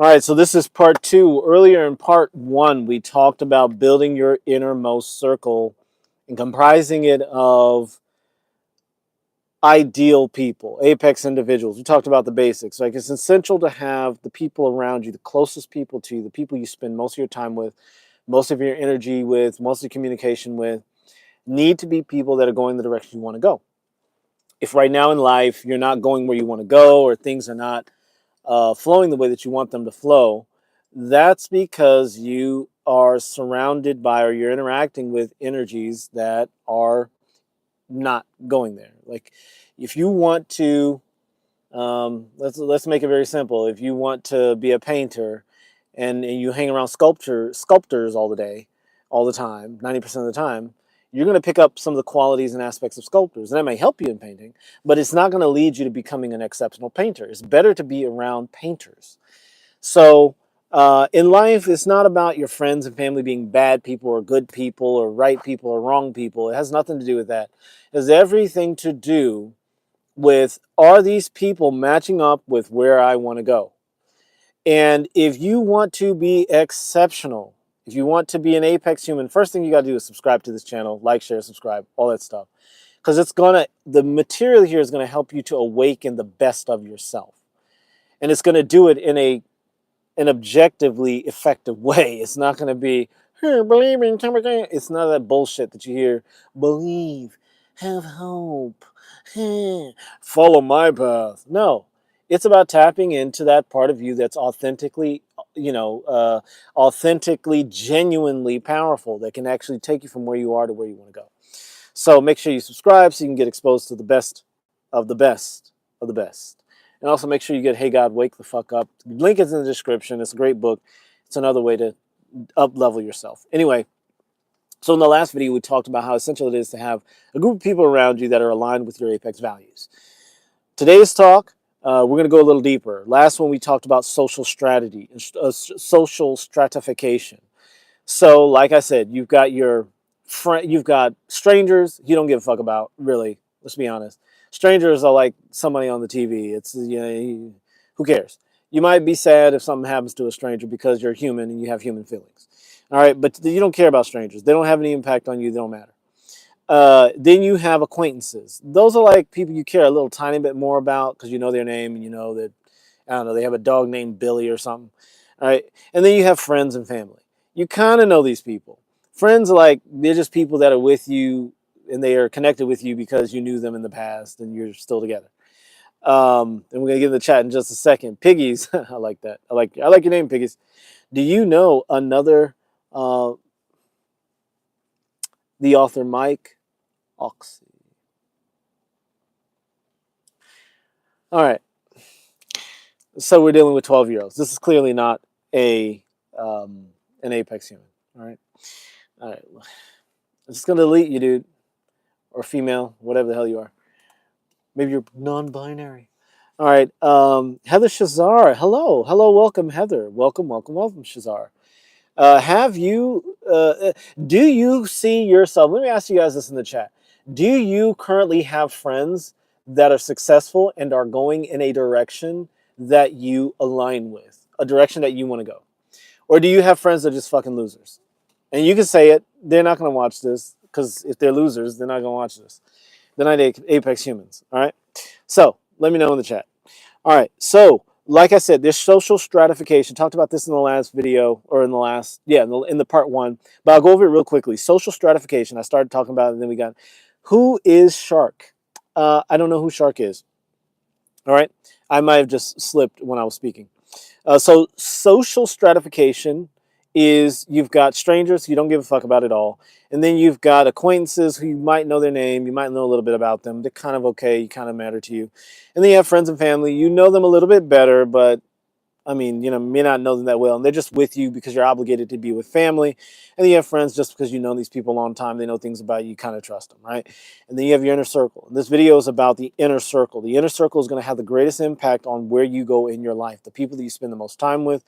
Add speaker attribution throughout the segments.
Speaker 1: All right, so this is part two. Earlier in part one, we talked about building your innermost circle and comprising it of ideal people, apex individuals. We talked about the basics. Like it's essential to have the people around you, the closest people to you, the people you spend most of your time with, most of your energy with, most of your communication with, need to be people that are going the direction you want to go. If right now in life you're not going where you want to go or things are not flowing the way that you want them to flow, that's because you are surrounded by or you're interacting with energies that are not going there. Like if you want to, let's make it very simple. If you want to be a painter and you hang around sculptors all the day, all the time, 90% of the time, you're going to pick up some of the qualities and aspects of sculptors. And that may help you in painting, but it's not going to lead you to becoming an exceptional painter. It's better to be around painters. So in life, it's not about your friends and family being bad people or good people or right people or wrong people. It has nothing to do with that. It has everything to do with, are these people matching up with where I want to go? And if you want to be exceptional, if you want to be an apex human, first thing you got to do is subscribe to this channel, like, share, subscribe, all that stuff. Because the material here is going to help you to awaken the best of yourself. And it's going to do it in an objectively effective way. It's not going to be, hey, believe in something. It's none of that bullshit that you hear. Believe, have hope, follow my path. No, it's about tapping into that part of you that's authentically, authentically, genuinely powerful, that can actually take you from where you are to where you want to go. So make sure you subscribe so you can get exposed to the best of the best of the best. And also make sure you get Hey God, Wake the Fuck Up. Link is in the description. It's a great book. It's another way to up-level yourself. Anyway, so in the last video, we talked about how essential it is to have a group of people around you that are aligned with your apex values. Today's talk, we're going to go a little deeper. Last one, we talked about social strategy, social stratification. So, like I said, you've got your you've got strangers you don't give a fuck about, really. Let's be honest. Strangers are like somebody on the TV. It's, who cares? You might be sad if something happens to a stranger because you're human and you have human feelings. All right, but you don't care about strangers. They don't have any impact on you. They don't matter. Then you have acquaintances. Those are like people you care a little tiny bit more about because you know their name and you know that, I don't know, they have a dog named Billy or something. All right, and then you have friends and family. You kind of know these people. Friends are like, they're just people that are with you and they are connected with you because you knew them in the past and you're still together. And we're gonna get in the chat in just a second. Piggies, I like that. I like your name, Piggies. Do you know another the author Mike Oxy? All right. So we're dealing with 12-year-olds. This is clearly not a an apex human. All right. All right. I'm just gonna delete you, dude, or female, whatever the hell you are. Maybe you're non-binary. All right. Heather Shazar. Hello. Hello. Welcome, Heather. Welcome, Shazar. Have you, do you see yourself? Let me ask you guys this in the chat. Do you currently have friends that are successful and are going in a direction that you align with, a direction that you want to go? Or do you have friends that are just fucking losers? And you can say it, they're not going to watch this because if they're losers, they're not going to watch this. They're not apex humans. All right. So let me know in the chat. All right. So, like I said, there's social stratification. Talked about this in the last video, or in the last, yeah, in the part one. But I'll go over it real quickly. Social stratification. I started talking about it, and then we got, who is Shark? I don't know who Shark is. All right. I might have just slipped when I was speaking. So social stratification is, you've got strangers you don't give a fuck about at all. And then you've got acquaintances who you might know their name, you might know a little bit about them. They're kind of okay, you kind of matter to you. And then you have friends and family. You know them a little bit better, but I mean, may not know them that well. And they're just with you because you're obligated to be with family. And then you have friends just because you know these people a long time. They know things about you, you kind of trust them, right? And then you have your inner circle. And this video is about the inner circle. The inner circle is going to have the greatest impact on where you go in your life. The people that you spend the most time with,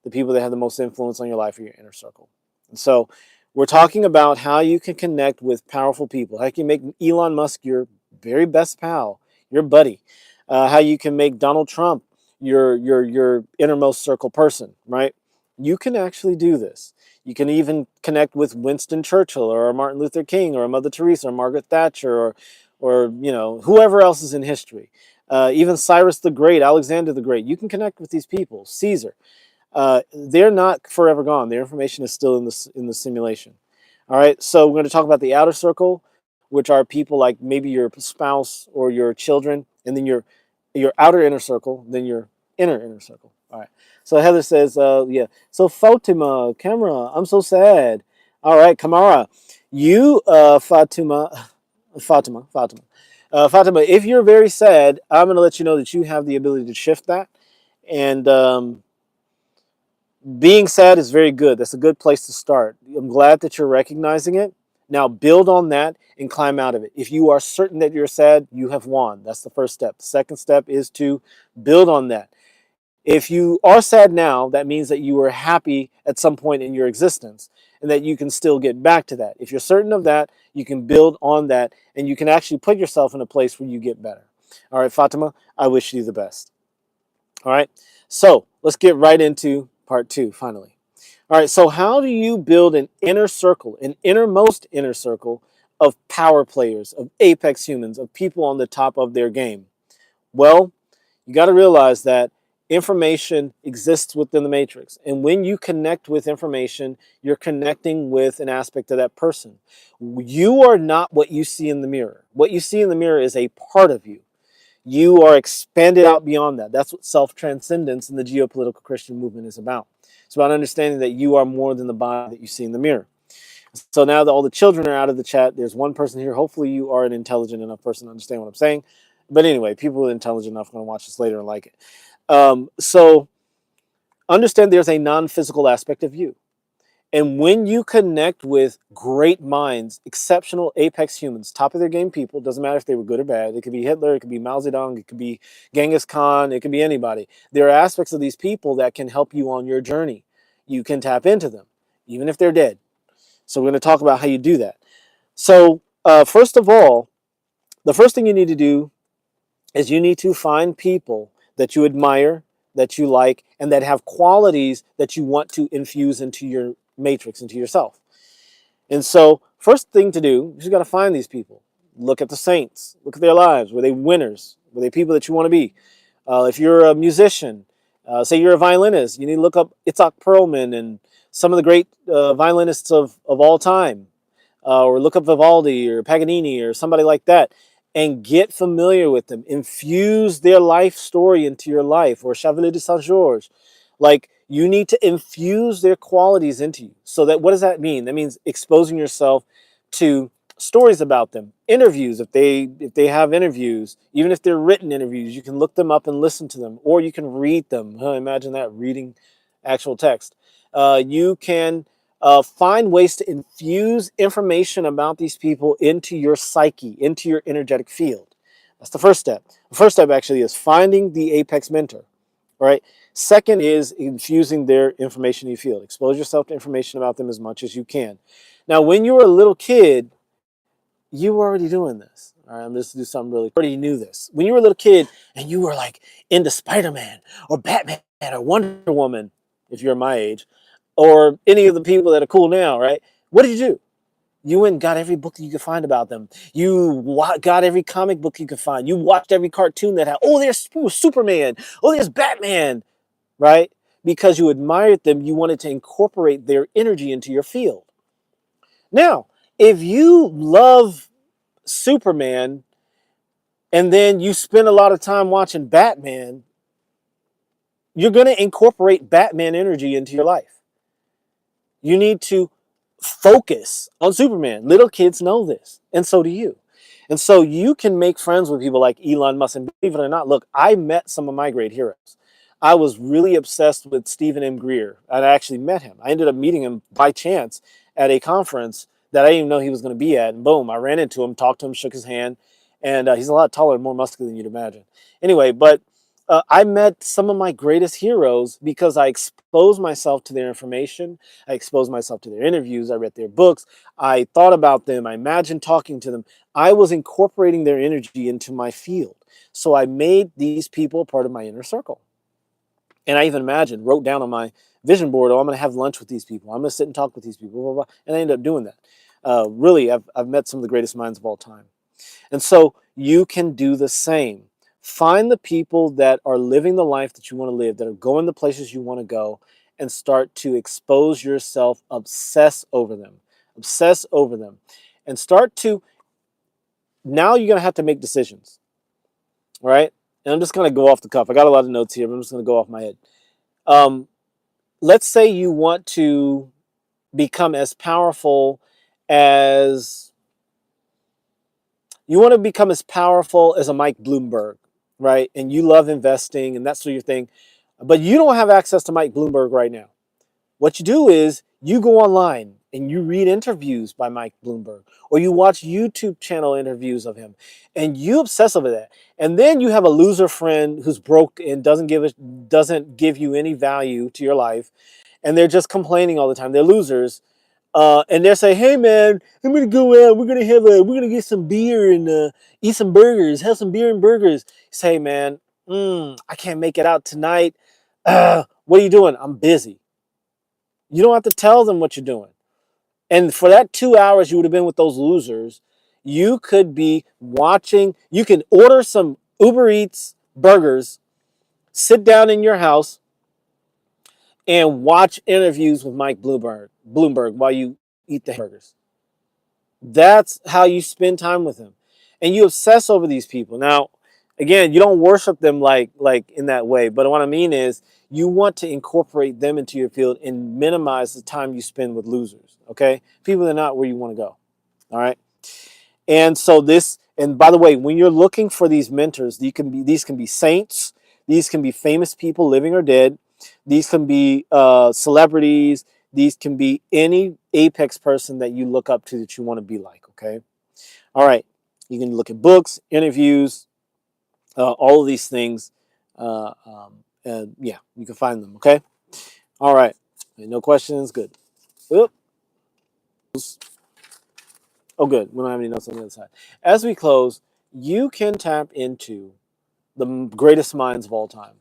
Speaker 1: the people that have the most influence on your life are your inner circle. And so we're talking about how you can connect with powerful people. How you can make Elon Musk your very best pal, your buddy. How you can make Donald Trump your innermost circle person, right? You can actually do this. You can even connect with Winston Churchill or Martin Luther King or Mother Teresa or Margaret Thatcher or whoever else is in history. Even Cyrus the Great, Alexander the Great. You can connect with these people. Caesar. They're not forever gone. Their information is still in the simulation. All right. So we're going to talk about the outer circle, which are people like maybe your spouse or your children, and then your outer inner circle, then your inner circle. All right. So Heather says, yeah. So Fatima, camera, I'm so sad. All right, Kamara, you, Fatima, if you're very sad, I'm going to let you know that you have the ability to shift that. And being sad is very good. That's a good place to start. I'm glad that you're recognizing it. Now build on that and climb out of it. If you are certain that you're sad, you have won. That's the first step. The second step is to build on that. If you are sad now, that means that you were happy at some point in your existence and that you can still get back to that. If you're certain of that, you can build on that and you can actually put yourself in a place where you get better. All right, Fatima, I wish you the best. All right, so let's get right into part 2 finally. All right, so how do you build an inner circle, an innermost inner circle of power players, of apex humans, of people on the top of their game? Well, you got to realize that information exists within the matrix. And when you connect with information, you're connecting with an aspect of that person. You are not what you see in the mirror. What you see in the mirror is a part of you. You are expanded out beyond that. That's what self-transcendence in the geopolitical Christian movement is about. It's about understanding that you are more than the body that you see in the mirror. So now that all the children are out of the chat, there's one person here. Hopefully you are an intelligent enough person to understand what I'm saying. But anyway, people who are intelligent enough are going to watch this later and like it. So understand there's a non-physical aspect of you. And when you connect with great minds, exceptional apex humans, top of their game people, doesn't matter if they were good or bad. It could be Hitler, it could be Mao Zedong, it could be Genghis Khan, it could be anybody. There are aspects of these people that can help you on your journey. You can tap into them, even if they're dead. So we're going to talk about how you do that. So first of all, the first thing you need to do is you need to find people that you admire, that you like, and that have qualities that you want to infuse into your matrix, into yourself. And so first thing to do, you just got to find these people. Look at the saints. Look at their lives. Were they winners? Were they people that you want to be? If you're a musician, say you're a violinist, you need to look up Itzhak Perlman and some of the great violinists of all time. Or look up Vivaldi or Paganini or somebody like that and get familiar with them. Infuse their life story into your life, or Chevalier de Saint-Georges. Like, you need to infuse their qualities into you. So that, what does that mean? That means exposing yourself to stories about them, interviews. If they have interviews, even if they're written interviews, you can look them up and listen to them, or you can read them. Imagine that, reading actual text. You can find ways to infuse information about these people into your psyche, into your energetic field. That's the first step. The first step actually is finding the apex mentor. All right. Second is infusing their information in your field. Expose yourself to information about them as much as you can. Now, when you were a little kid, you were already doing this. All right, I'm just going to do something really. You already knew this. When you were a little kid and you were like into Spider-Man or Batman or Wonder Woman, if you're my age, or any of the people that are cool now, right? What did you do? You went and got every book that you could find about them. You got every comic book you could find. You watched every cartoon that had, oh, there's Superman. Oh, there's Batman, right? Because you admired them, you wanted to incorporate their energy into your field. Now, if you love Superman and then you spend a lot of time watching Batman, you're going to incorporate Batman energy into your life. You need to focus on Superman. Little kids know this, and so do you. And so you can make friends with people like Elon Musk. And believe it or not, look, I met some of my great heroes. I was really obsessed with Stephen M. Greer. I actually met him. I ended up meeting him by chance at a conference that I didn't even know he was going to be at. And boom, I ran into him, talked to him, shook his hand. And he's a lot taller and more muscular than you'd imagine. Anyway, but I met some of my greatest heroes because I exposed myself to their information. I exposed myself to their interviews. I read their books. I thought about them. I imagined talking to them. I was incorporating their energy into my field. So I made these people part of my inner circle. And I even wrote down on my vision board, oh, I'm going to have lunch with these people. I'm going to sit and talk with these people, blah, blah, blah. And I ended up doing that. Really, I've met some of the greatest minds of all time. And so you can do the same. Find the people that are living the life that you want to live, that are going the places you want to go, and start to expose yourself, obsess over them, and start to, now you're going to have to make decisions, right? And I'm just going to go off the cuff. I got a lot of notes here, but I'm just going to go off my head. Let's say you want to become as powerful as a Mike Bloomberg, right? And you love investing and that's your thing, but you don't have access to Mike Bloomberg right now. What you do is you go online and you read interviews by Mike Bloomberg, or you watch YouTube channel interviews of him, and you obsess over that. And then you have a loser friend who's broke and doesn't give you any value to your life, and they're just complaining all the time. They're losers. And they're saying, "Hey man, I'm gonna go out. We're gonna get some beer and eat some burgers. Have some beer and burgers." You say, "Hey man, I can't make it out tonight. What are you doing?" "I'm busy." You don't have to tell them what you're doing. And for that 2 hours you would have been with those losers, you could be watching. You can order some Uber Eats burgers, sit down in your house, and watch interviews with Mike Bloomberg while you eat the burgers. That's how you spend time with him. And you obsess over these people. Now, again, you don't worship them like in that way, but what I mean is you want to incorporate them into your field and minimize the time you spend with losers, okay? People that are not where you want to go. All right? And so and by the way, when you're looking for these mentors, these can be saints, these can be famous people living or dead, these can be celebrities, these can be any apex person that you look up to that you want to be like, okay? All right. You can look at books, interviews, all of these things. And yeah, you can find them, okay? All right. No questions? Good. Oops. Oh, good. We don't have any notes on the other side. As we close, you can tap into the greatest minds of all time.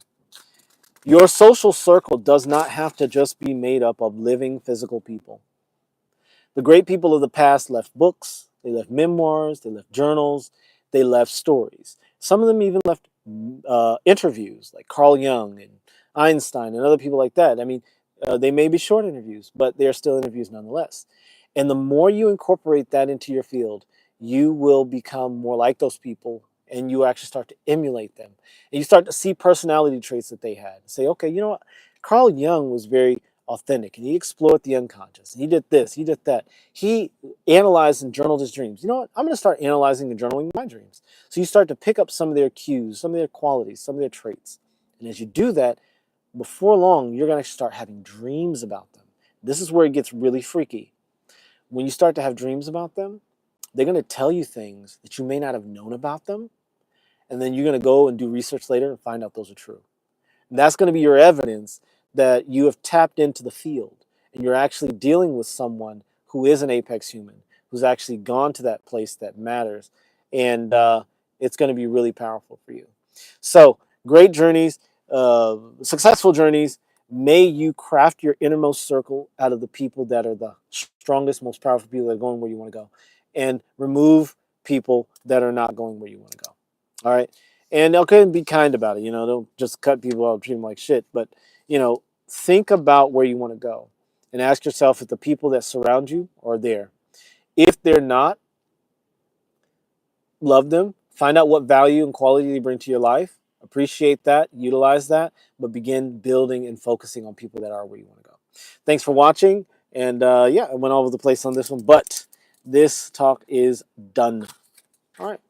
Speaker 1: Your social circle does not have to just be made up of living physical people. The great people of the past left books, they left memoirs, they left journals, they left stories. Some of them even left interviews, like Carl Jung and Einstein and other people like that. I mean, they may be short interviews, but they're still interviews nonetheless. And the more you incorporate that into your field, you will become more like those people, and you actually start to emulate them. And you start to see personality traits that they had. Say, okay, you know what? Carl Jung was very authentic, and he explored the unconscious. And he did this, he did that. He analyzed and journaled his dreams. You know what? I'm going to start analyzing and journaling my dreams. So you start to pick up some of their cues, some of their qualities, some of their traits. And as you do that, before long, you're going to start having dreams about them. This is where it gets really freaky. When you start to have dreams about them, they're going to tell you things that you may not have known about them. And then you're going to go and do research later and find out those are true. And that's going to be your evidence that you have tapped into the field and you're actually dealing with someone who is an apex human, who's actually gone to that place that matters. And it's going to be really powerful for you. So great journeys, successful journeys. May you craft your innermost circle out of the people that are the strongest, most powerful people that are going where you want to go, and remove people that are not going where you want to go. All right. And okay, be kind about it. You know, don't just cut people out and treat them like shit. But, you know, think about where you want to go and ask yourself if the people that surround you are there. If they're not, love them. Find out what value and quality they bring to your life. Appreciate that. Utilize that. But begin building and focusing on people that are where you want to go. Thanks for watching. And yeah, I went all over the place on this one. But this talk is done. All right.